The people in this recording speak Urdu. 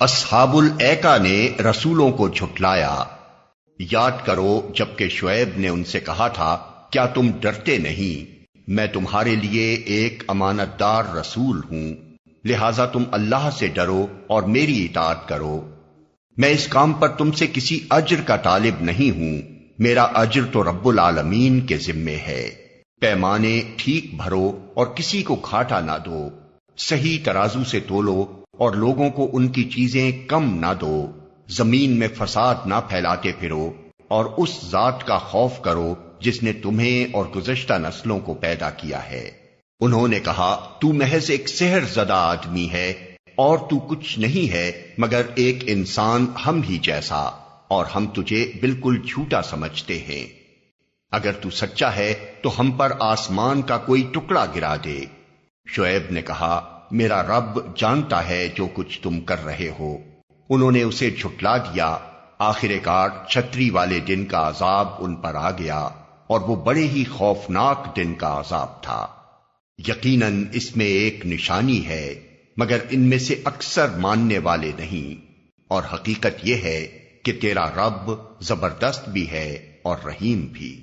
اصحاب الایکا نے رسولوں کو جھٹلایا۔ یاد کرو جبکہ شعیب نے ان سے کہا تھا کیا تم ڈرتے نہیں، میں تمہارے لیے ایک امانت دار رسول ہوں، لہذا تم اللہ سے ڈرو اور میری اطاعت کرو۔ میں اس کام پر تم سے کسی اجر کا طالب نہیں ہوں، میرا اجر تو رب العالمین کے ذمے ہے۔ پیمانے ٹھیک بھرو اور کسی کو گھاٹا نہ دو، صحیح ترازو سے تولو اور لوگوں کو ان کی چیزیں کم نہ دو، زمین میں فساد نہ پھیلاتے پھرو، اور اس ذات کا خوف کرو جس نے تمہیں اور گزشتہ نسلوں کو پیدا کیا ہے۔ انہوں نے کہا تو محض ایک سحر زدہ آدمی ہے اور تو کچھ نہیں ہے مگر ایک انسان ہم ہی جیسا، اور ہم تجھے بالکل جھوٹا سمجھتے ہیں۔ اگر تو سچا ہے تو ہم پر آسمان کا کوئی ٹکڑا گرا دے۔ شعیب نے کہا میرا رب جانتا ہے جو کچھ تم کر رہے ہو۔ انہوں نے اسے جھٹلا دیا۔ آخر کار چھتری والے دن کا عذاب ان پر آ گیا، اور وہ بڑے ہی خوفناک دن کا عذاب تھا۔ یقیناً اس میں ایک نشانی ہے مگر ان میں سے اکثر ماننے والے نہیں، اور حقیقت یہ ہے کہ تیرا رب زبردست بھی ہے اور رحیم بھی۔